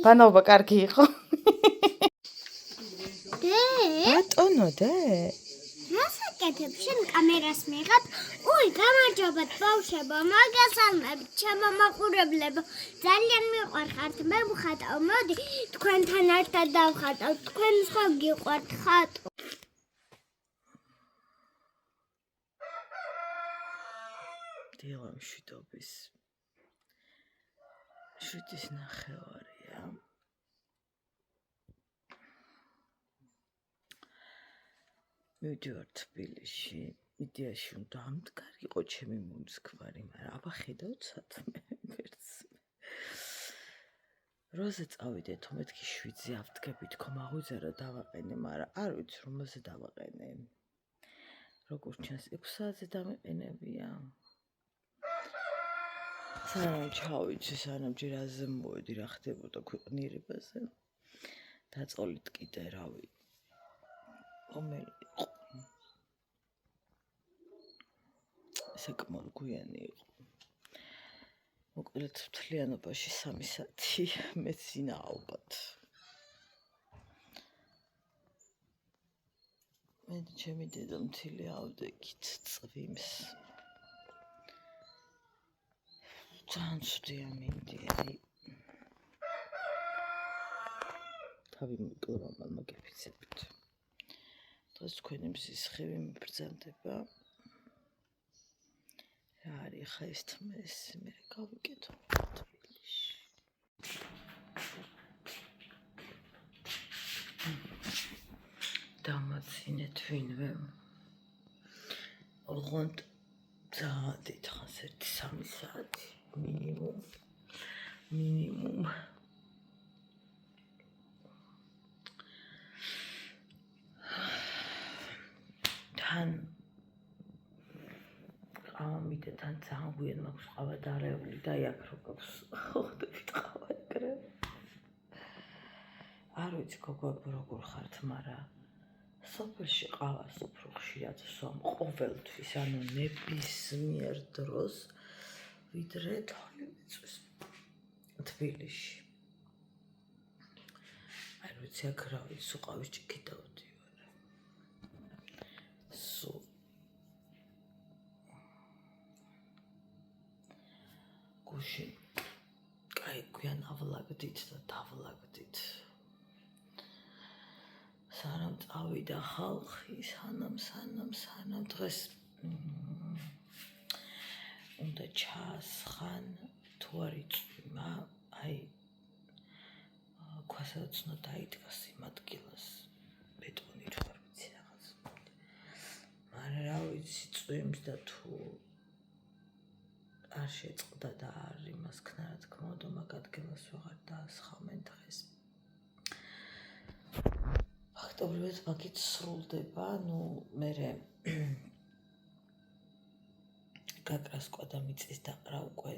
ბანაობა კარგი იყო. ბატონო დე. რასაკეთებ შენ კამერას მიღებ? უი, გამარჯობათ ბავშვებო, მოგესალმებით, ჩემო მაყურებლებო. ძალიან მიყვარხართ, მე ვხატავ. მოდი, თქვენთან ერთად დავხატავ. თქვენ ხო გიყვართ ხატო? დილა მშვიდობის. 7:09-ია. მივდივარ თბილისში. იდეაში უნდა ამდგარიყო ჩემი მომსქვარი, მაგრამ აბა ხედავთ სათმე ვერც. როზე წავიდეთ, მეთქი 7-ზე ავდგები, თქო მაღვიძარა დავაყენე, მაგრამ არ ვიცი რომელზე დავაყენე. როგორ ჩანს 6 საათზე დამეყენებია. სანამ ჩავიცი, სანამ ჯერ აზე მოვედი რა ხდებოდა ქვეყნიერებაზე. დაწოლით კიდე რავი. ომელი იყო. საკმაოდ გვიანი იყო. მოკლედ მთლიანობაში 3 საათი მეცინა ალბათ. მე ჩემი დედამთილი ავდექით წვიმს. ძალიან ცუდია მინდია. თავი მიკლება მაგეფიცებით. დღეს თქვენი მზის ხევი მიბრძანდება. რა არის ხა ეს თმეს, მე გავიკეთო თბილისში. დამაცინეთ ვინმე. ოღონდ ძალიან დიდხანს 1-3 საათი მინიმუმ. თან ამიტომ თან ძალიან გვიან მაქვს ყავა დარეული და აქ რო გაქვს ხვდებით ყავა ეგრე. არ ვიცი გოგოებო როგორ ხართ, მაგრამ სოფელში ყავას უფრო ხშირად ვსვამ ყოველთვის, ანუ ნებისმიერ დროს, ვიდრე თვალწვის თბილისში. არ ვიცი აქ რა ვიცი, სულ ყავის ჭიქით დავდივარ. სულ გუშინ კაი გვიან ავლაგდით და დავლაგდით. სანამ წავიდა ხალხი, სანამ დღეს უნდა ჩაასხან თუ არ იწვიმა, აი ქვასაც უნდა დაიდგას იმ ადგილას ბეტონით ვარ ვიცი რაღაც. მაგრამ რა ვიცი წვიმს და თუ არ შეწყდა და არ იმას ქნა რა თქმა უნდა მაგ ადგილას ვეღარ დაასხამენ დღეს. ფაქტობრივად მაგით სრულდება, ნუ მერე გაკრას კვადა მიწის დაყრა უკვე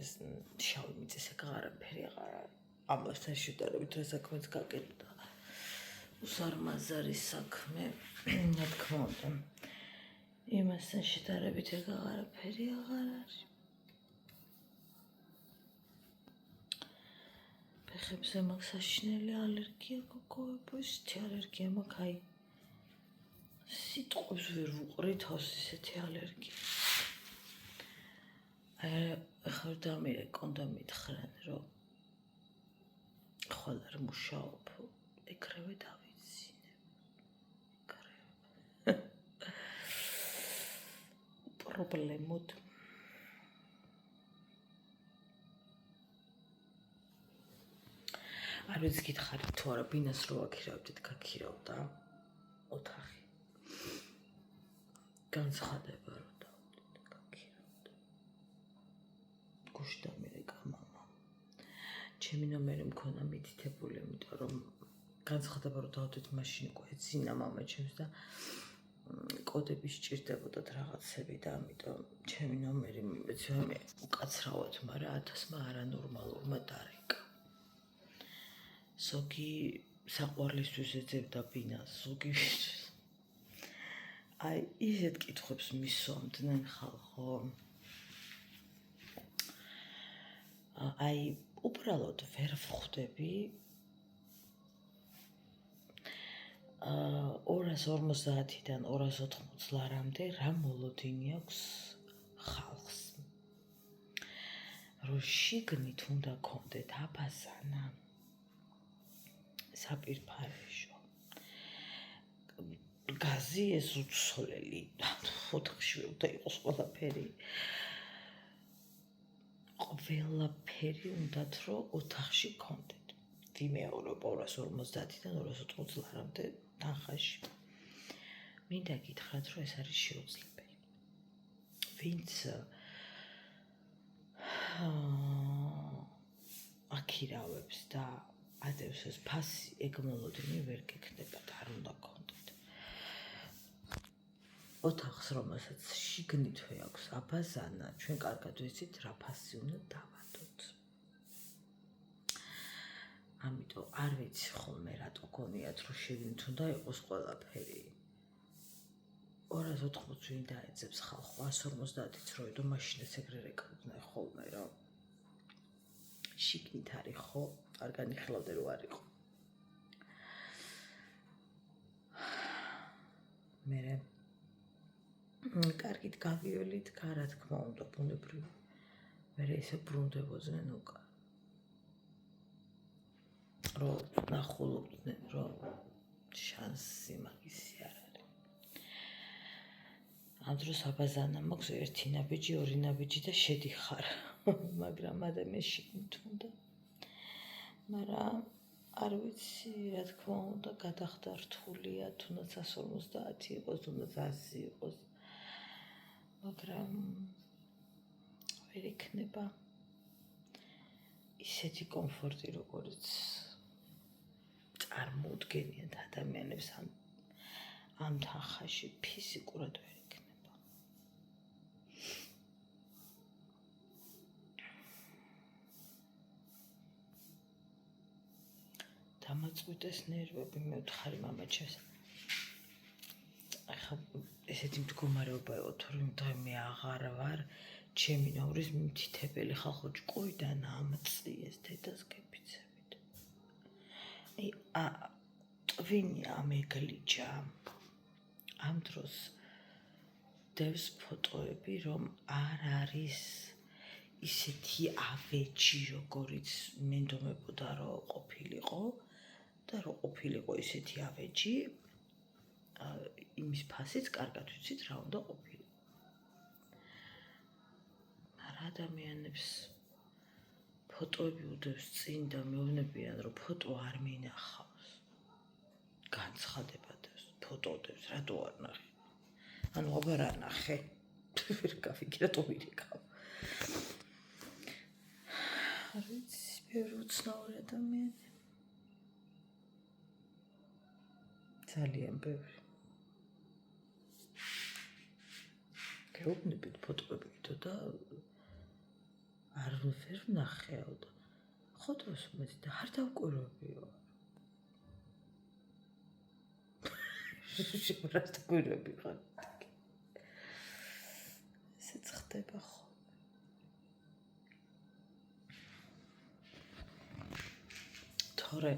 შავი მიწის ეგ აღარაფერი აღარ არის. ამასთან შედარებით რა საქმეც გაკეთდა. უსარმაზარი საქმე, რა თქმა უნდა. იმასთან შედარებით ეგ აღარაფერი აღარ არის. ფეხებზე მაქვს საშინელი ალერგია გოგოებო, ისეთი ალერგია მაქვს, აი სიტყვებს ვერ ვუყრი თავს ისეთი ალერგია. ახლა დამირე კონდა მითხრან, რომ ხვალ არ მუშაობ, ეგრევე დავიცინებ. პრობლემოდ. არ ვიცი გითხარით თუ არა, ბინას რო აქირავდით, გაქირავდა ოთახი. განცხადება რო დავდით, გაქირავდა. გუშინ დამირე გამამა. ჩემი ნომერი მქონა მითითებული, იმიტომ რომ განცხადება რო დავდით, მაშინ უკვე ეძინა მამა ჩემს და კოდები სჭირდებოდათ რაღაცები და ამიტომ ჩემი ნომერი მეცემე უკაცრავად, მაგრამ 1000-მა არანორმალურმა დარეკა. ზოგი საყვარლისთვის ეძებდა ბინას, ზოგი აი ისეთ კითხვებს მისვამდნენ ხალხო. აი უბრალოდ ვერ ვხვდები 250-დან 280 ლარამდე რა მოლოდინი აქვს ხალხს. რომ შიგნით უნდა კონდეთ აბაზანა, საპირფარეშო, გაზი ეს უცოლელი, ოთახში უნდა იყოს ყველაფერი. ყველაფერი უნდათ რომ ოთახში კონდეთ. ვიმეორებ 250-დან 280 ლარამდე თანხაში. მინდა გითხრათ, რომ ეს არის შეუძლებელი. ვინც აქირავებს და აწევს ეს ფასი, ეგ მოლოდინი ვერ გექნება და არ უნდა კონდეთ. ოთახს, რომელსაც შიგნითვე აქვს აბაზანა, ჩვენ კარგად ვიცით რა ფასი უნდა დავადოთ. ამიტომ არ ვიცი ხოლმე რატო გონიათ, რომ შიგნით უნდა იყოს ყველაფერი. 280 ვინ დაეძებს ხალხო, 150-იც როიდო მაშინაც ეგრე რეკავდნენ ხოლმე, რომ შიგნით არის ხო, არ განიხილავდე რომ არ იყო. მერე კარგით გავიოლით, რა თქმა უნდა, ბუნებრივი. მერე ისე ბრუნდებოდნენ უკან. რომ ნახულობდნენ, რომ შანსი მაგისი არ არის. ამ დროს აბაზანა მაქვს 1 ნაბიჯი, 2 ნაბიჯი და შედიხარ. მაგრამ ადამიანს შიგნით უნდა. მაგრამ არ ვიცი, რა თქმა უნდა, გადახდა რთულია, თუნდაც 150 იყოს, თუნდაც 100 იყოს. მაგრამ ვერ იქნება ისეთი კომფორტი, როგორც წარმოუდგენიათ ადამიანებს ამ თანხაში ფიზიკურად ვერ იქნება. დამაწყვიტეს ნერვები, მე ვთხარი მამაჩემს. ახლა ესეთი მდგომარეობა იყო, რომ მე აღარ ვარ ჩემი ნოვრის მითითებელი ხალხო ჭკუიდან ამწიეს დედას გეფიცებით. ტვინი ამეგლიჯა. ამ დროს დევს ფოტოები, რომ არ არის ისეთი ავეჯი, როგორიც მენდომებოდა რომ ყოფილიყო და რომ ყოფილიყო ისეთი ავეჯი, იმის ფასიც კარგად ვიცით რა უნდა ყოფილიყო. ადამიანებს ფოტოები უდევს წინ და მეუბნებიან, რომ ფოტო არ მინახავს. განცხადება დევს, ფოტო დევს, რატო არ ნახე? ანუ აბარ არ ნახე. ვერ გავიგე, რატო ვირეკავ. არ ვიცი, ბევრი უცნაური ადამიანი. ძალიან ბევრი. გეუბნებით ფოტოები და არ ვერ ნახეო და ხოთოს მეც და არ დავკვირვებიო. შებრას დავკვირვები ხარ. ესეც ხდება ხო. თორე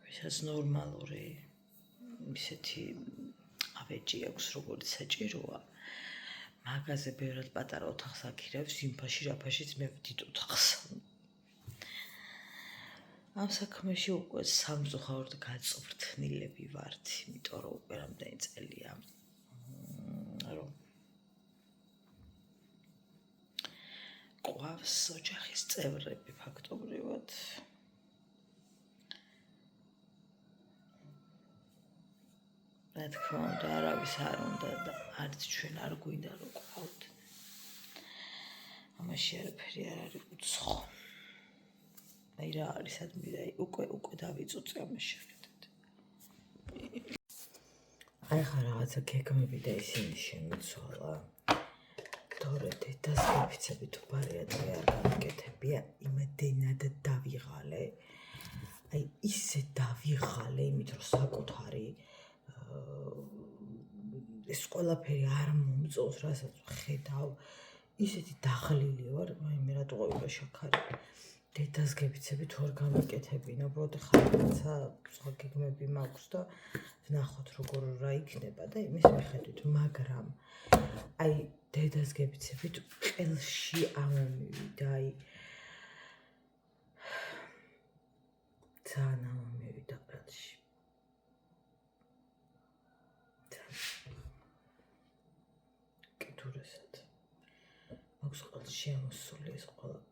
ვისაც ნორმალური ისეთი ავეჯი აქვს, როგორც საჭიროა. მაგაზე ბევრად პატარა ოთახს აქირებს, იმფაში რაფაშიც მე ვდით ოთახს. ამ საქმეში უკვე სამწუხაროდ გაწვრთნილები ვართ, იმიტომ რომ უკვე რამდენი წელია, რომ ყავს ოჯახის წევრები ფაქტობრივად. რა თქმა უნდა, არავის არ უნდა და არც ჩვენ არ გვინდა რომ ყავთ. ამაში არაფერი არ არის უცხო. აი რა არის ადმირა, უკვე დავიწუწე ამას შეგედეთ. აი ხა რაღაცა გეგმები და ისინი შემიცვალა. თორე დედას გეფიცებით უპარია და არ გამიკეთებია, იმდენად დავიღალე. აი ისე დავიღალე, იმით რომ საკუთარი ეს ყველაფერი არ მომწონს, რასაც ხედავ, ისეთი დაღლილი ვარ, მე რატო ყოლა შაქარი. დედას გებიცები თუ არ გამიკეთებინა, უბრალოდ ხალხაცა სხვა გეგმები მაქვს და ვნახოთ როგორ რა იქნება და იმის მიხედვით, მაგრამ აი დედას გებიცები თუ ყელში ამომივიდა, აი ძალიან ამომივიდა ყელში. კითურესად. მაქვს ყელში ამოსული ეს ყველაფერი.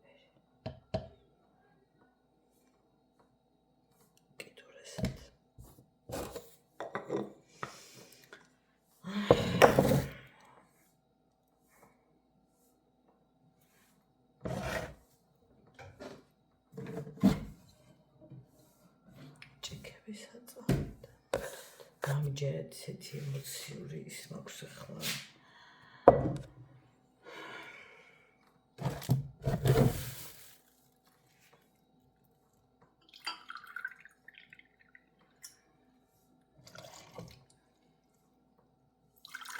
გამიჯერეთ ესეთი ემოციური ის მაქვს ახლა.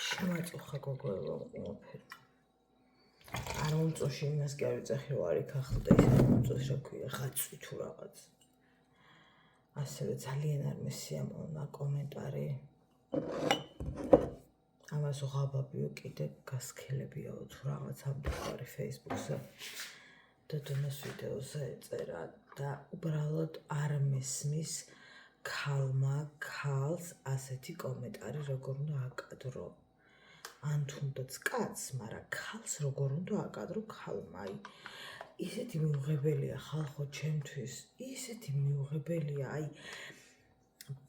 შემაწუხა გოგოებო ყველაფერი. არ მომწონში იმას კი არ ვიძახი რომ არ იქახლა და ის არ მომწონს რა ქვია ხაწვი თუ რაღაც. ასევე ძალიან არ მესიამოვნა კომენტარი. ამას ღაბაბიო კიდე გასქელებიაო თუ რაღაც ამბობარი Facebook-ზე. და დონეს ვიდეოზე ეწერა და უბრალოდ არ მესმის ქალმა ქალს ასეთი კომენტარი როგორ უნდა აკადრო. ან თუნდაც კაცს, მაგრამ ქალს როგორ უნდა აკადრო ქალმა. აი ისეთი მიუღებელია ხალხო ჩემთვის, ისეთი მიუღებელია, აი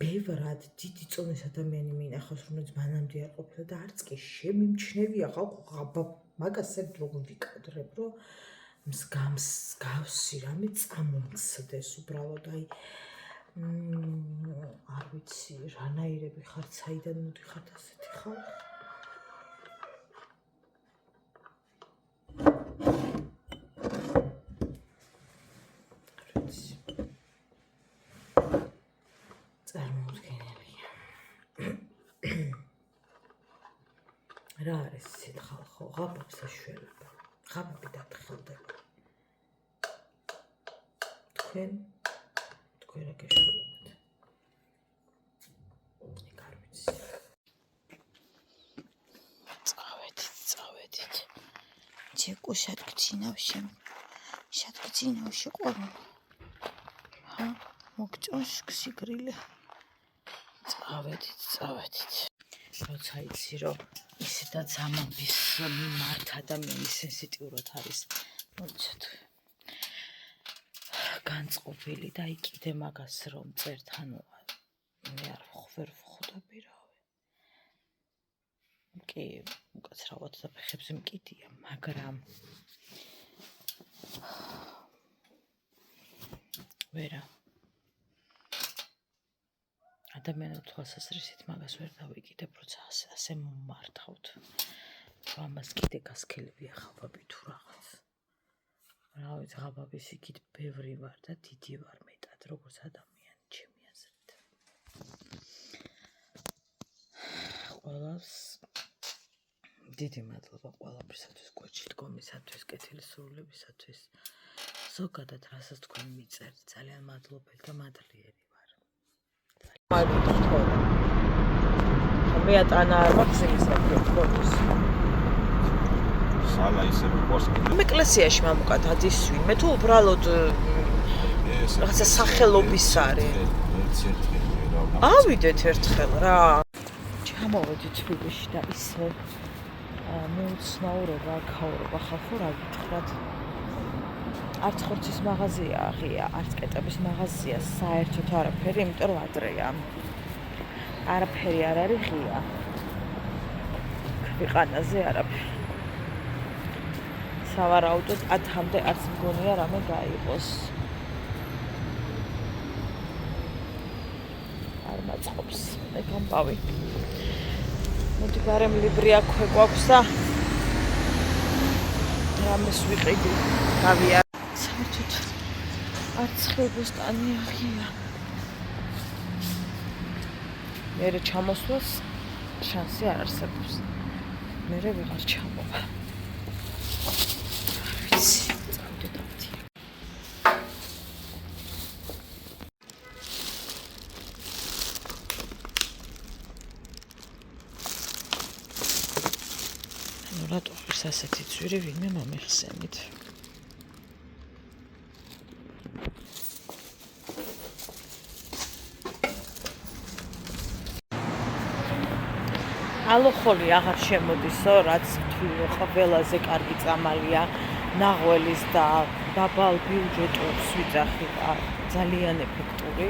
ბევრად დიდი წონის ადამიანი მინახავს, რომელიც მანამდე არ ყოფილა და არც კი შემიმჩნევია ხალხო ღაბაბ მაგასებ როგორ ვიკადრებ, რომ მსგავსი რამე წამომცდეს უბრალოდ, აი არ ვიცი რანაირები ხართ, საიდან მოდიხართ ასეთი ხალხი. რა არის ისეთ ხალხო, ღაბაბს ეშველება, ღაბაბი დათხელდება. თქვენ რა გეშველებათ? იქ არ ვიცი. წავედით. ჯეკო შადგცინავში ყვავილ. ჰა, მოგწონს გსიგრილე. წავედით. როცა იცი რომ ისედაც ამბის მიმართ ადამიანი სენსიტიურად არის, მოცეთ. განწყობილი და აი კიდე მაგას რომ წერთ, ანუ მე არ ვერ ვხვდები რავი. კი, უკაცრავად და ფეხებზე მკიდია, მაგრამ ვერა ადამიანთა თვალსაზრისით მაგას ვერ დავიკიდებ, როცა ასე მომართავთ. რომ ამას კიდე გასქელებია ღაბაბი თუ რაღაც. რა ვიცი, ღაბაბის იქით ბევრი ვარ და დიდი ვარ მეტად, როგორც ადამიანი ჩემი აზრით. ყველას დიდი მადლობა ყველაფრისათვის, კვეთში დგომისათვის, კეთილი სურვილებისათვის. ზოგადად რასაც თქვენ მიწერთ, ძალიან მადლობელი და მადლიერი. მე ატანა არ მაქვს იმის რაკეთების. სალა ისე ვიყურს. მე ეკლესიაში მამუკათად ისვი. მე თუ უბრალოდ რაღაცა სახელობის არის. ავიდეთ ერთხელ რა. ჩამოვედი თბილისში და ისე მეუცნაურობა, აქაურობა ხალხო რა გითხრათ. არც ხორცის მაღაზია ღია, არც კეტების მაღაზია საერთოდ არაფერი, იმიტომ რომ ადრეა. არაფერი არ არის ღია. ქვეყანაზე არაფერი. სავარაუდოდ 10-მდე არც მგონია რამე გაიყოს. არ მაწყობს. მე გამპავი. მოდი გარემლიბრი აქვე გვაქვს და რამეს ვიყიდი. გავიარ. საერთოდ არც ხილბოსტანი აღია. მერე ჩამოსვლას შანსი არ არსებობს. მერე ვეღარ ჩამოვა. ვიცი, წავდე დავთია. გვაქვს ასეთი ძვირი, ვინმე მომიხსენით. ალოხოლი აღარ შემოდისო, რაც თქვი ყველაზე კარგი წამალია ნაღველის და დაბალ ბიუჯეტურს ვიძახი და ძალიან ეფექტური.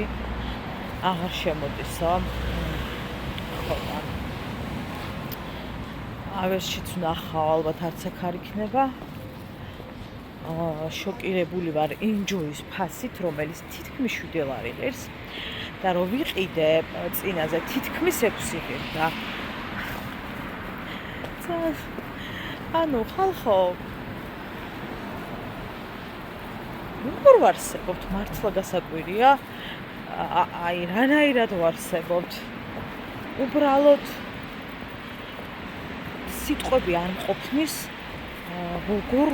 აღარ შემოდისო. ხოდა. ავერსშიც ვნახავ, ალბათ არც აქ არ იქნება. შოკირებული ვარ Enjoy-ის ფასით, რომელიც თითქმის 7 ლარი ღირს და რო ვიყიდე წინაზე თითქმის 6 ღირდა. ანუ ხალხო როგორ ვარსებობთ მართლა გასაკვირია აი რანაირად ვარსებობთ უბრალოდ სიტყვები არ მყოფნის როგორ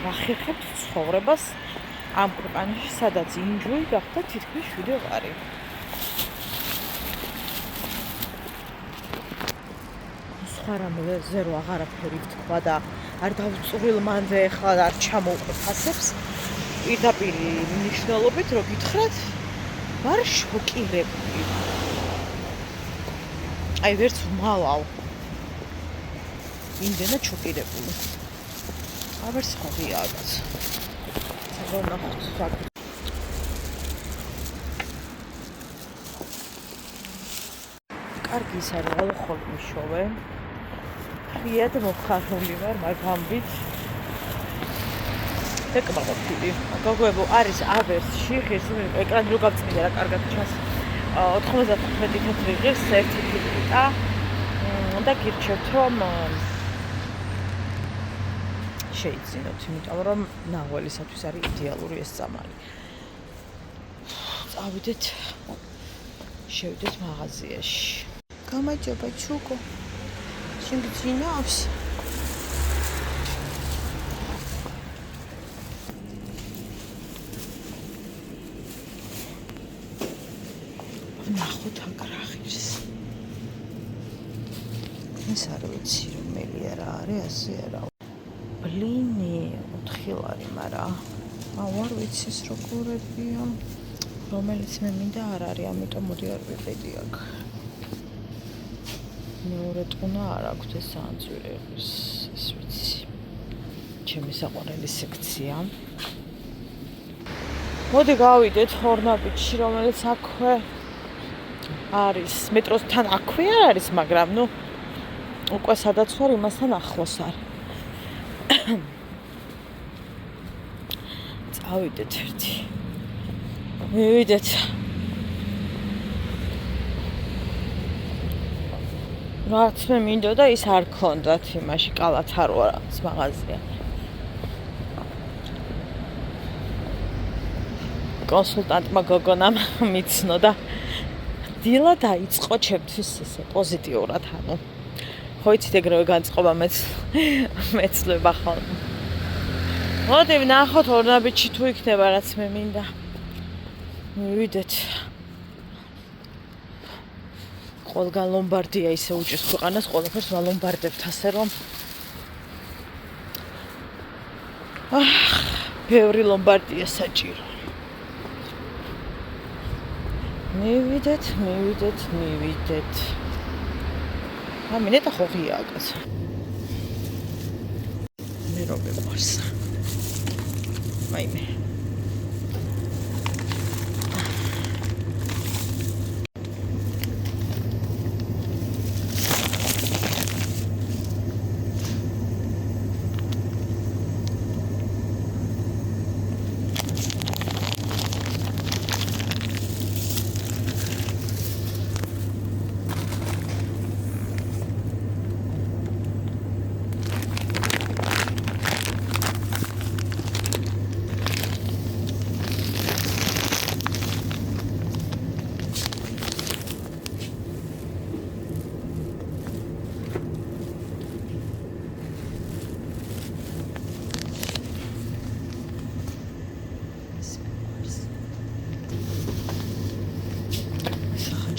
ვახერხებთ ცხოვრებას ამ ქვეყანაში სადაც Enjoy გახდა თითქმის 7 ლარი რამეზე რო აღარაფერი ვთქვა და არ დავწუხილ მანძე ახლა არ ჩამოვყო ფასებს პირდაპირ მნიშვნელობით რო გითხრათ ვარ შოკირებული აი ვერც ვალავ იმდენად შოკირებული ავერც ხოღია რაღაც როგორ ნახოთ ფაქტი კარგი ის არის ალოხოლი მიშოვე ხიად მოხარული ვარ მაგამბით ეკმაყოფილი გოგოებო არის ავერსში ხის ეკრანი რო გავწმინდა რა კარგად ჩანს 95 ღირს ერთი ფილტა და გირჩევთ რომ შეიძინოთ იმიტომ რომ ნაღველისათვის არის იდეალური ეს წამალი წავიდეთ შევიდეთ მაღაზიაში გამარჯობა ჩუკო შეგძინავს ნახოთ აკრახის ეს არ ვიცი რომელი არა არის ასე არა ბლინი 4 ლარი მარა არ ვიცი ეს როგორებია რომელიც მე მინდა არ არის ამიტომ მოდი არ ვიყიდი აქ მეორე ტყუნა არ აქვს ეს ანძვირების ეს ვიცი ჩემი საყვარელი სექცია მოდი გავიდეთ ხორნაბიჯში რომელიც აქვე არის მეტროსთან აქვე არ არის მაგრამ ნუ უკვე სადაც ვარ იმასთან ახლოს არის წავიდეთ ერთი მივიდეთ რაც მე მინდოდა ის არ ქონდათ იმაში კალათარო რაღაც მაღაზია კონსულტანტმა გოგონამ მიცნო და დილა დაიწყო ჩემთვის ესე პოზიტიურად ანუ ხო იცით ეგრევე განწყობა მეცლება ხოლმე მოდი ვნახოთ ორნაბიჯში თუ იქნება რაც მე მინდა მივიდეთ ყველგან ლომბარდია ისე უჭირს ქვეყანას ყველაფერს ვალომბარდებთ ასე რომ ბევრი ლომბარდია საჭირო მივიდეთ ამინეტა ხოღია კაცო მე რო მეყვარს მაიმე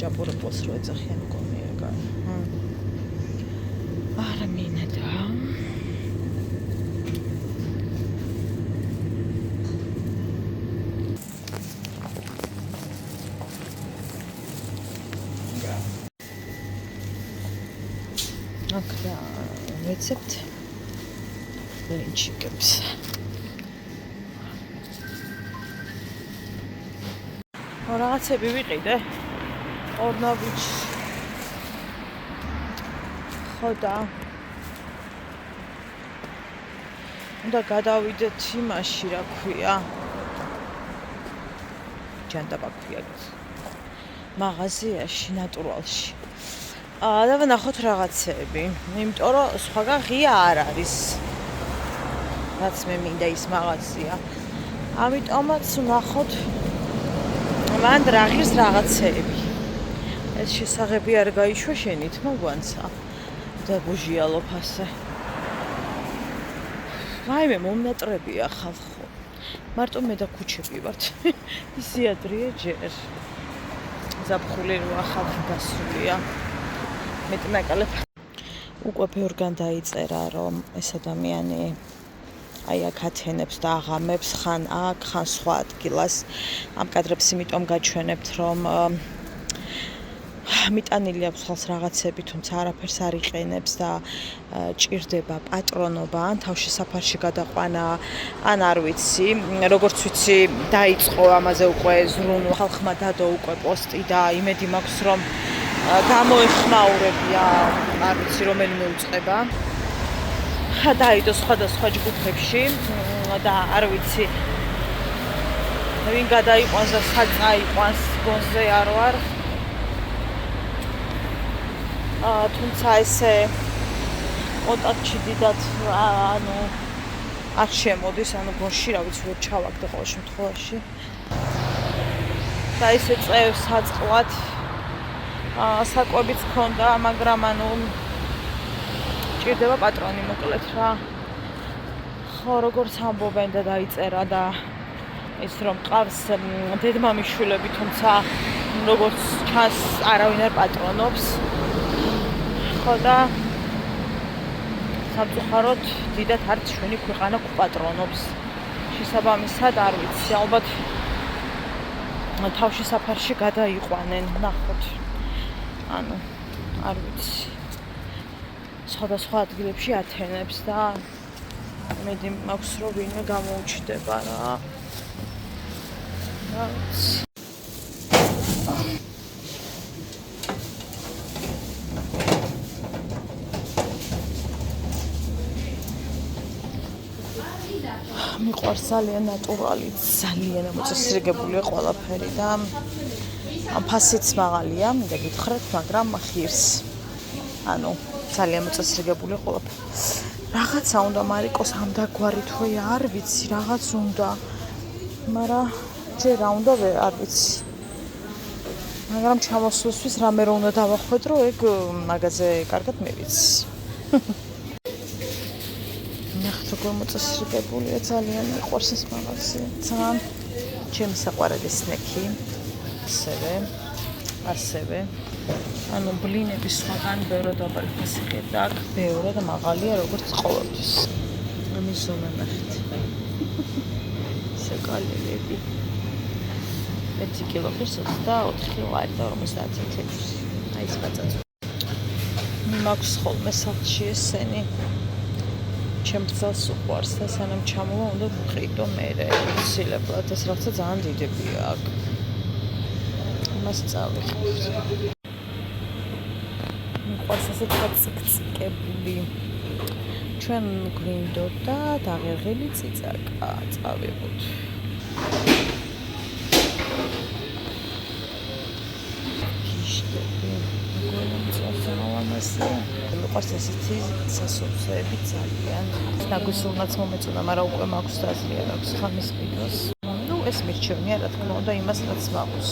ჭაპურებელს რო ეძახიან მგონია არა მინდა აქ რა რეცეპტ ბლინჩიკებს. რაღაცები ვიყიდე ორნოვიჩ ხოდა უნდა გადავიდეთ იმაში რა ქვია ჯანდაბა ქვია მაღაზიაში ნატურალში და ვნახოთ რაღაცები იმიტომ რომ სხვაგან ღია არ არის რაც მე მინდა ის მაღაზია ამიტომაც ვნახოთ მან რა ღირს რაღაცეები ეს შესაღები არ გაიშვა შენით მოგვანცა და ბუჟიალო ფასე ვაიმე მომნატრებია ხალხო მარტო მე და ქუჩები ვართ ისიადრია ჯერ ზაფხული რა ხალხი დასულია მეტნაკალებ უკვე ბევრგან დაიწერა რომ ეს ადამიანი აი აქ ათენებს და აღამებს ხან აქ ხან სხვა ადგილას ამ კადრებს იმიტომ გაჩვენებთ რომ მიტანილი აქვს ხალხს რაღაცები თუმცა არაფერს არ იყენებს და ჭირდება პატრონობა ან თავშესაფარში გადაყვანა ან არ ვიცი როგორც ვიცი დაიწყო ამაზე უკვე ზრუნვა ხალხმა დადო უკვე პოსტი და იმედი მაქვს რომ გამოეხმაურებია არ ვიცი რომელიმე უწყება დაიდო სხვადასხვა ჯგუფებში და არ ვიცი ვინ გადაიყვანს და სად წაიყვანს გონზე არ ვარ თუმცა ესე კონტაქტში დიდად ანუ არ შემოდის ანუ გონში რა ვიცი ვერ ჩავაგდე ყოველ შემთხვევაში და ესე წევს საწყლად საკვებიც ქონდა მაგრამ ანუ ჭირდება პატრონი მოკლედ რა ხო როგორც ამბობენ და დაიწერა და ის რომ ყავს დედმამიშვილები თუმცა როგორც ჩანს არავინ არ პატრონობს ხო და სამწუხაროდ დიდად არც ჩვენი ქვეყანა გვპატრონობს შესაბამისად არ ვიცი ალბათ თავშესაფარში გადაიყვანენ ნახოთ ანუ არ ვიცი სხვადასხვა ადგილებში ათენებს და იმედი მაქვს რომ ვინმე გამოუჩნდება რა მიყვარს ძალიან ნატურალი ძალიან მოწესრიგებულია ყველაფერი და ფასიც მაღალია მინდა გითხრათ მაგრამ ღირს ანუ ძალიან მოწესრიგებული ყველაფერი რაღაცა უნდა მარიკოს ამ დაგვარი თუ არ ვიცი რაღაც უნდა მაგრამ ჯერ რა უნდა არ ვიცი მაგრამ ჩამოსვლისთვის რამე რო უნდა დავახვედრო ეგ მაგაზე კარგად მე ვიცი ნახეთ როგორ მოწესრიგებულია ძალიან მიყვარს ეს მაღაზია ძალიან ჩემი საყვარელი სნექი ასევე ანუ ბლინები სხვაგან ბევრად დაბალი ფასი და აქ ბევრად მაღალია როგორც ყოველთვის ამის ზომა ნახეთ საკალელები 1 კილოგრამს 24 ლარი და 50 ცენტი აი ეს ბაწაწი მაქვს ხოლმე სახლში ესენი ჩემწელს უყვარს და სანამ ჩამოვა უნდა ვყიდო მერე ცილებლად ეს რაღაცა ძალიან დიდებია აქ მას წავიხებთ მიყვარს ასე ციკციკებული ჩვენ გვინდოთ და დაღერღილი წიწაკა წავიღოთ გიშტები მიყვარს ესეთი სასოფლები ძალიან ნაგვისულნაც მომეწონა მაგრამ უკვე მაქვს დაზრიან აქვს ხამის ყიდვას ну ეს მირჩევნია რა თქმა უნდა იმას რაც მაქვს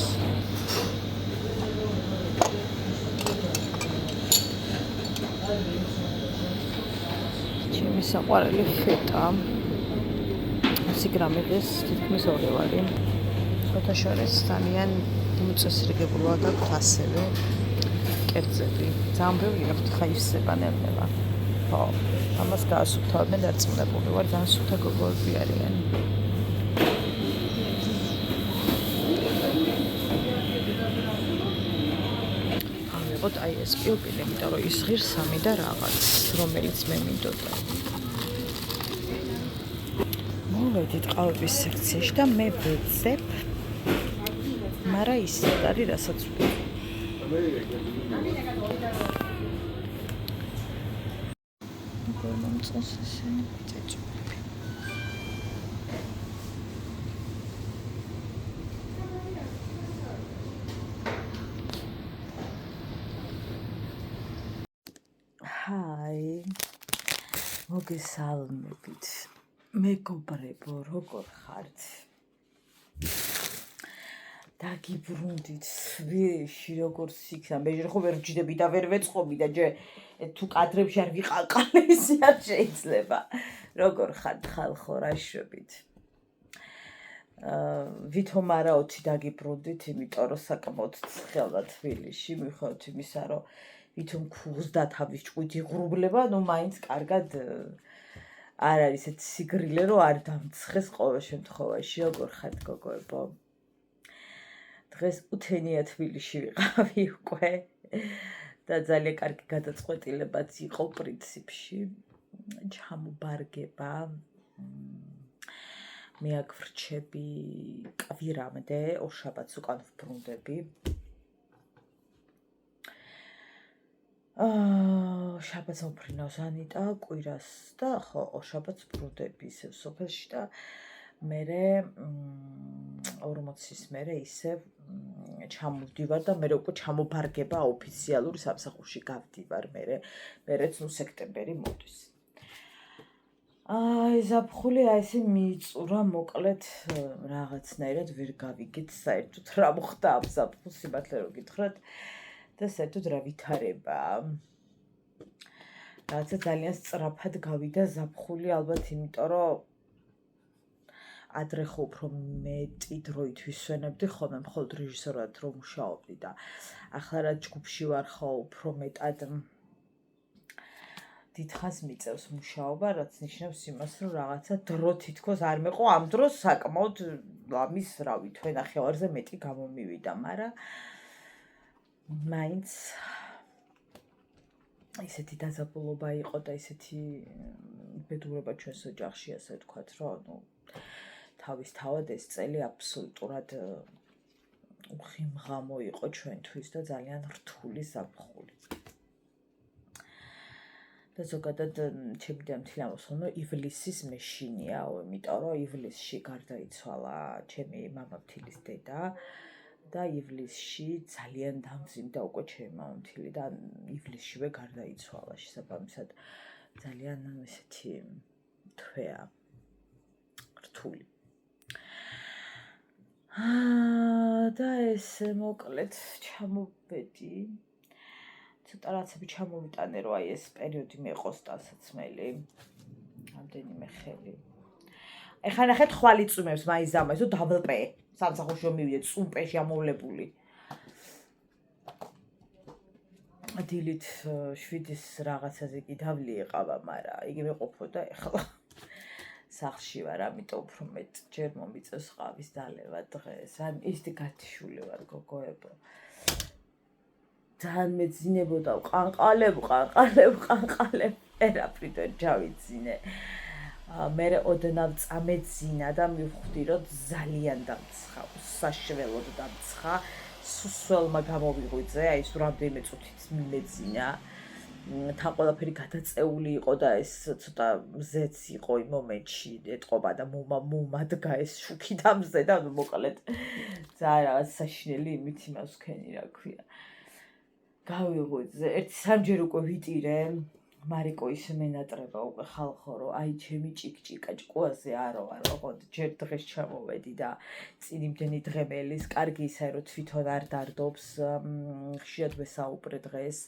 ჩემი საყვარელი ფეტა 100 გრამი დეს თითქმის 2 ლარი შეთაშორეს ძალიან მოწესრიგებულად აქვს ასევე კერძები ძალიან ბევრი აქვს ხა ისება ნელ-ნელა ხო ამას გაასუფთავებენ დარწმუნებული ვარ ძალიან სუფთა გოგოები არიან ვიყოთ აი ეს პილპილი, იმიტომ რომ ის ღირსამი და რაღაც, რომელიც მე მინდოდა. მოვედით ყავების სექციაში და მე ვეძებ, მაგრამ ის არის რასაც ვიყო. როგორ მომწონს ესენი წეჭვები. ჰაი, მოგესალმებით. მეგობრებო, როგორ ხართ? დაგიბრუნდით სვიში, როგორც იქნა. მე ჯერ ხო ვერ ვჯდები და ვერ ვეწყობი და ჯერ თუ კადრებში არ ვიყალყალე, ისე არ შეიძლება. როგორ ხართ ხალხო, რა შვებით? ვითომ არა 20 დაგიბრუნდით, იმიტომ რომ საკმაოდ ცხელდა თბილისში, მიუხედავად იმისა, რომ ვითომ ქუღს და თავის ჭყვით იღრუბლება, ნუ მაინც კარგად არ არის ეს სიგრილე, რომ არ დამცხეს ყოველ შემთხვევაში. როგორ ხართ გოგოებო? დღეს უთენია თბილისში ვიყავი უკვე და ძალიან კარგი გადაწყვეტილებაც იყო პრინციპში. ჩამობარგება. მე აქ ვრჩები კვირამდე, ორშაბათს უკან ვბრუნდები. შაბათს მოფრინავს ანიტა, კვირას და ხო, ორშაბათს ვბრუნდები ისევ სოფელში და მერე 40-ის მერე ისევ ჩამოვდივარ და მერე უკვე ჩამობარგება ოფიციალური სამსახურში გავდივარ მერეც ნუ სექტემბერი მოდის. ზაფხული აი ესე მიიწურა, მოკლედ რაღაცნაირად ვერ გავიგეთ საერთოდ რა მოხდა ამ ზაფხულს, სიმართლე რომ გითხრათ და საერთოდ რა ვითარება. რაღაცა ძალიან სწრაფად გავიდა ზაფხული, ალბათ იმიტომ რომ ადრე ხო უფრო მეტი დროით ვისვენებდი ხოლმე, მხოლოდ რეჟისორად რომ მუშაობდი და ახლა რა ჯგუფში ვარ ხო, უფრო მეტად დიდხანს მიწევს მუშაობა, რაც ნიშნავს იმას, რომ რაღაცა დრო თითქოს არ მეყო, ამ დროს საკმაოდ ამის, რავი, თვენახევარზე მეტი გამომივიდა, მაგრამ მაინც ისეთი დაძაბულობა იყო და ისეთი ბედურება ჩვენს ოჯახში, ასე ვთქვათ, რომ ნუ თავისთავად ეს წელი აბსოლუტურად უხიმღამო იყო ჩვენთვის და ძალიან რთული ზაფხული. და ზოგადად ჩემი დამთილი ამოსვლა ივლისის მეშინიაო, იმიტომ რომ ივლისში გარდაიცვალა ჩემი მამამთილის დედა და ივლისში ძალიან დამძიმდა უკვე ჩემი მამამთილი და ივლისშივე გარდაიცვალა. შესაბამისად ძალიან ესეთი თვეა რთული. და ესე მოკლედ ჩამოვედი. ცოტა რაღაცები ჩამოვიტანე, რომ აი ეს პერიოდი მეყოს დასაცმელი. რამდენიმე ხელი. ეხლა ნახეთ ხვალ იწვიმებს მაინც ამას, რომ დაბლპე. სამსახურში რომ მივიდე წუმპეში ამოვლებული. დილით 7-ის რაღაცაზე კი დავლი ეყავა, მაგრამ იგი მეყოფოდა ეხლა. სახლში ვარ, ამიტომ უფრო მეტ ჯერ მომიწევს ყავის დალევა დღეს. ან ისეთი გათიშული ვარ გოგოებო. ძალიან მეძინებოდა ყანყალებ, ერაფრით ვერ ჩავიძინე. მერე ოდნავ წამეძინა და მივხვდი, რომ ძალიან დამცხა, საშველოდ დამცხა. სუსველმა გამოვიღვიძე, აი ეს რამდენიმე წუთით მიმეძინა. თან ყველაფერი გადაწეული იყო და ეს ცოტა მზეც იყო იმ მომენტში, ეტყობა და მომადგა ეს შუქი და მზე და მოკლედ ძალიან რაღაც საშინელი იმით იმას ვქენი, რა ქვია. გავიღვიძე, ერთი სამჯერ უკვე ვიტირე, მარიკო ისე მენატრება უკვე ხალხო, რომ აი ჩემი ჭიკჭიკა ჭკუაზე არო, ჯერ დღეს ჩამოვედი და წინ იმდენი დღე მელის, კარგი ისე რომ თვითონ არ დარდობს, ხშირად ვესაუბრე დღეს.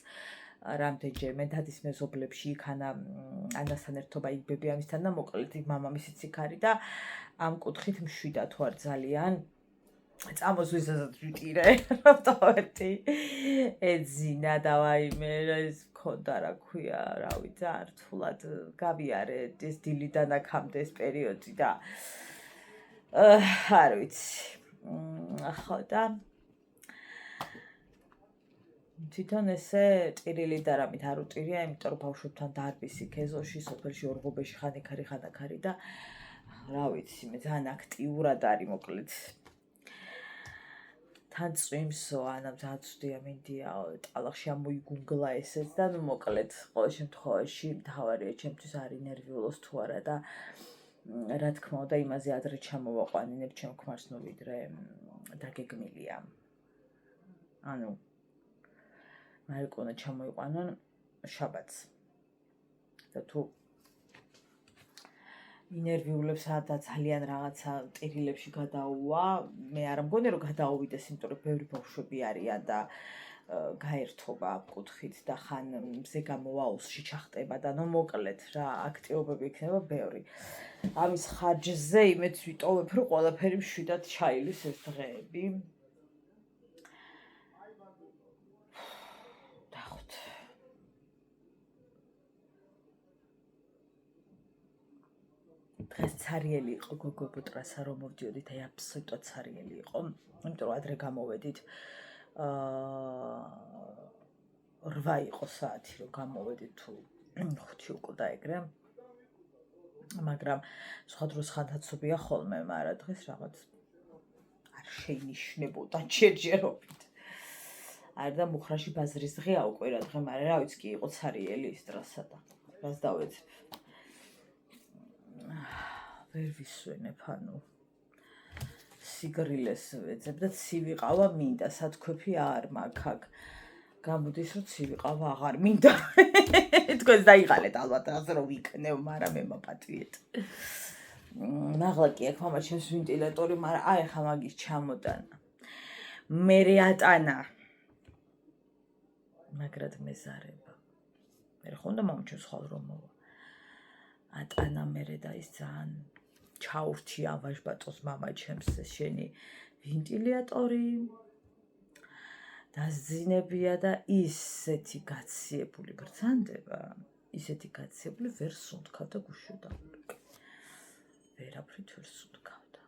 რამდენჯერმე დადის მეზობლებში იქ ანასთან ერთობა იგბები ამისთან და მოკლედ მამამისიც იქ არის და ამ კუთხით მშვიდა თუ არ ძალიან წამოსვისასაც ვიტირე რომ დავერთი ეძინა და ვაიმე ეს მქონდა რა ქვია რავი ძალიან რთულად გავიარე ეს დილიდან აქამდე ეს პერიოდი და არ ვიცი ხო და თვითონ ესე ტირილი და რამით არ უტირია, იმიტომ რომ ბავშვებთან დარბის იქ ეზოში, სოფელში ორღობეში ხან იქ არის და რა ვიცი, მე ძალიან აქტიურად არის მოკლედ. თან წვიმსო, ანამ ძალიან ცუდია მინდია, ტალახში ამოიგუგლა ესეც და ნუ მოკლედ, ყოველ შემთხვევაში მთავარია ჩემთვის არის ნერვიულოს თუ არა და რა თქმა უნდა იმაზე ადრე ჩამოვაყვანინებ ჩემ ქმარს ნუ ვიდრე დაგეგმილია. ანუ მარიკონა ჩამოიყვანონ შაბათს. და თუ ინერვიულებს და ძალიან რაღაცა ტირილებში გადაუვა, მე არ მგონი რომ გადაუვიდეს, იმიტომ რომ ბევრი ბავშვები არიან და გაერთობა კუთხით და ხან მზე გამოაუსში ჩახტება და ნუ მოკლედ რა აქტივობები იქნება ბევრი. ამის ხარჯზე იმეც ვიტოვებ რომ ყველაფერი მშვიდად ჩაილის ეს დღეები. დღეს ცარიელი იყო გოგო ბუტრასა რომ მოვდიოდით, აი აბსოლუტურად ცარიელი იყო, იმიტომ რომ ადრე გამოვედით 8 იყო საათი რომ გამოვედით თუ 5 უკვე დაეგრე, მაგრამ სხვა დროს ხანთაცობია ხოლმე, მაგრამ დღეს რაღაც არ შეინიშნებოდა ჯერჯერობით. არ და მუხრაში ბაზრის დღეა უკვე რა დღე, მაგრამ რა ვიცი კი იყო ცარიელი ის დრასა და რას დავეცებ. ვერ ვისვენებ, ანუ სიგრილეს ვეძებ და ცივი ყავა მინდა, სათქვეფი არ მაქვს აქ. გამოდის რომ ცივი ყავა აღარ მინდა. თქვენს დაიღალეთ ალბათ ასე რომ ვიქნევ, მაგრამ მე მაპატვიეთ. მაღლა კი აქ მამა ჩემს ვენტილატორი, მაგრამ აი ხა მაგის ჩამოდანა. მე ატანა. მაგრად მეზარება. მე ხო უნდა მომჩოს ხოლ რომ მოვა. ატანა მერე და ის ძალიან ჩაურჩი ავაჟბატოს მამა ჩემს შენი ვენტილატორი დაზინებია და ისეთი გაციებული ბრძანდება, ისეთი გაციებული ვერ სუნთქავ და გუშოდა. ვერაფრით ვერ სუნთქავდა.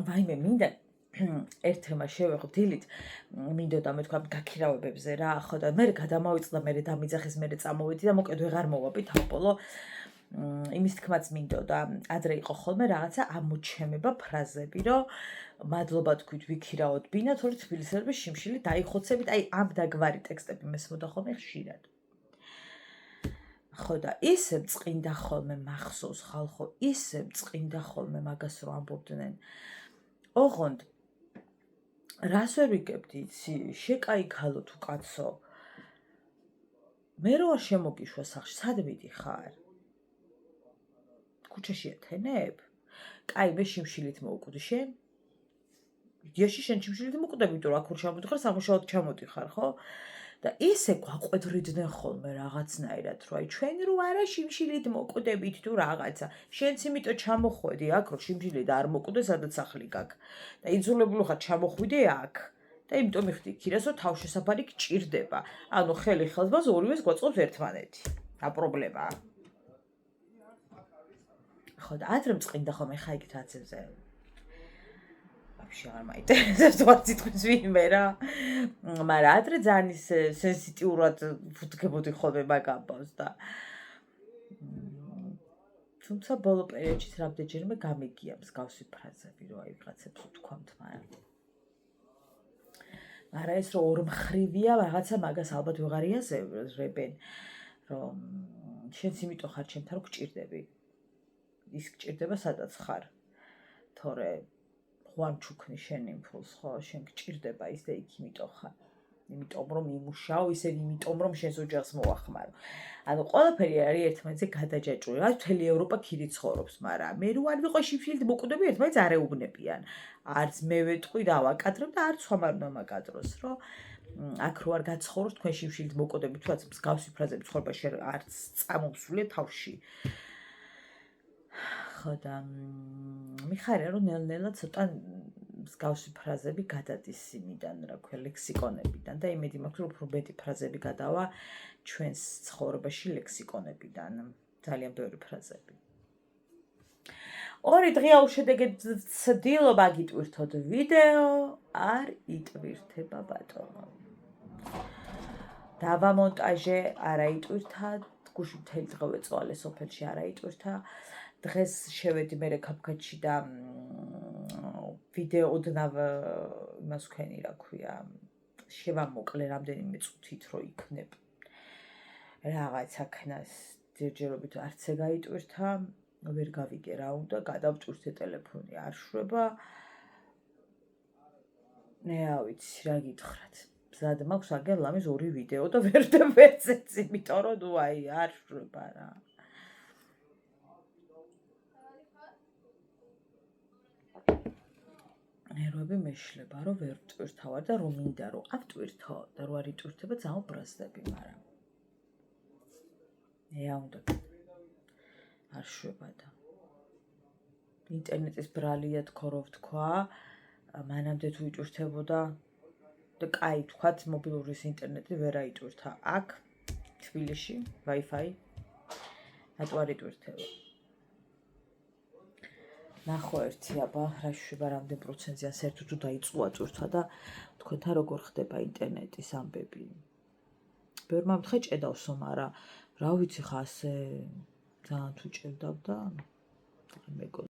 ვაიმე მინდა ერთ თემა შევეხო დილით, მინდოდა მე თქვა გაქირავებებზე რა, ხო და მე გადამავიწყდა, მე დამიძახეს, მე წამოვედი და მოკლედ ვეღარ მოვაპი თავპოლო. იმის თქმაც მინდოდა, ადრე იყო ხოლმე რაღაცა ამოჩემება ფრაზები, რომ მადლობა თქვით ვიქირავოთ ბინა, თორე თბილისელები შიმშილი დაიხოცებით, აი ამ დაგვარი ტექსტები მესმოდა ხოლმე ხშირად. ხო და ისე წყინდა ხოლმე მახსოვს ხალხო, ისე წყინდა ხოლმე მაგას რომ ამბობდნენ. ოღონდ რას ვერ ვიგებდი, იცი, შეკაიქალო თუ კაცო. მე რო არ შემოგიშვა სახში, სად მიდიხარ? ქუჩაში ეთენებ? კაი, მე შიმშილით მოვკვდი შენ? იდეაში შენ შიმშილით მოვკვდები, იმიტომ რომ აქ რო ჩამოდიხარ, სამუშაოდ ჩამოდიხარ, ხო? და ისე გვაყვედრიდნენ ხოლმე რაღაცნაირად, რომ აი ჩვენ რო არა შიმშილით მოვკვდებით თუ რაღაცა. შენც იმიტომ ჩამოხვედი აქ, რომ შიმშილით არ მოვკვდე, სადაც სახლი გაქვს. და იძულებული ხარ ჩამოხვიდე აქ. და იმიტომ მიხდი ქირას, რომ თავშესაფარი გჭირდება. ანუ ხელი ხელს ორივეს გვაწყობს ერთმანეთი. რა პრობლემაა? ხო და ადრე მწყინდა ხოლმე ხა იქ თაცებზე. ვაფშე არ მაინტერესებს ვარ თვითონ ვინმე რა. მაგრამ ადრე ძალიან ის სენსიტიურად ვუდგებოდი ხოლმე მაგ ამბავს და თუმცა ბოლო პერიოდში რამდენჯერმე გამიგია მსგავსი ფრაზები, რომ აი ვიღაცებს უთქვამთ, მაგრამ ეს რომ ორმხრივია რაღაცა მაგას ალბათ ვეღარ იაზრებენ, რომ შენც იმიტომ ხარ ჩემთან რომ გჭირდები. ის გჭირდება სადაც ხარ. თორე ღვარ ჩუქნი შენ იმპულს, ხო, შენ გჭირდება ის და იქ იმიტომ ხარ. იმიტომ რომ იმუშაო, ისევ იმიტომ რომ შენს ოჯახს მოახმარო. ანუ ყველაფერი არის ერთმანეთზე გადაჯაჭვური. რა მთელი ევროპა ქირი ცხოვრობს, მაგრამ მე რო არ ვიყო შიმშილით მოვკვდები, ერთმანეთს არ ეუბნებიან. არც მე ვეტყვი და ავაკადრებ და არც ხომ არ უნდა მაკადროს, რომ აქ რო არ გაცხოვროთ, თქვენ შიმშილით მოვკვდები, თუნდაც მსგავსი ფრაზები ცხოვრებაში არც წამოვსულე თავში. ხო და მიხარია რომ ნელ-ნელა ცოტა მსგავსი ფრაზები გადადის იმიდან, რა ქვია, ლექსიკონებიდან და იმედი მაქვს რომ უფრო მეტი ფრაზები გადავა ჩვენს ცხოვრებაში ლექსიკონებიდან, ძალიან ბევრი ფრაზები. ორი დღეა უშედეგეთ ცდილობა გიტვირთოთ ვიდეო, არ იტვირთება ბატონო. დავამონტაჟე, არა იტვირთა, გუში მთელი დღე ვეწვალე სოფელში, არა იტვირთა. დღეს შევედი მე კაფკაჩში და ვიდეო ოდნავ იმას ვქენი, რა ქვია, შევამოკლე რამდენიმე წუთით რო იქნებ. რაღაცა ქნას ჯერჯერობით არც ეგაიტვირთა, ვერ გავიგე რა უნდა, გადავტვირთე ტელეფონი არ შვება. რა ვიცი, რა გითხრათ. მზად მაქვს აგერ ლამის 2 ვიდეო და ვერც ეცი, იმიტომ რომ ნუ აი არ შვება რა. ნერვები მეშლება, რომ ვერ ვტვირთავარ და რომ მინდა რომ ავტვირთო და რომ არ იტვირთება ძალიან ბრაზდები, მაგრამ რა უნდა არ შვება და ინტერნეტის ბრალია თქო რო ვთქვა, მანამდე თუ იტვირთებოდა და კაი თქვათ მობილურის ინტერნეტი ვერ აიტვირთა. აქ თბილისში Wi-Fi რატო არ იტვირთება? ნახო ერთი აბა რა შვება რამდენ პროცენტზე საერთოდ თუ დაიწყო ატვირთვა და თქვენთან როგორ ხდება ინტერნეტის ამბები. ბევრმა მთხე ჭედავსო, მაგრამ რა ვიცი ხა ასე ძალიან თუ ჭედავ და მეგონა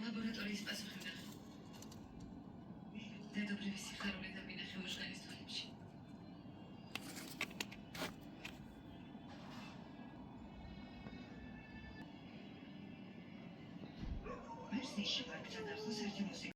ლაბორატორიის პასუხი ნახე. დედოფლის სიხარული დავინახე მუშალის თვალებში. მერსი შევარგთა დახოს ერთი მუსიკა.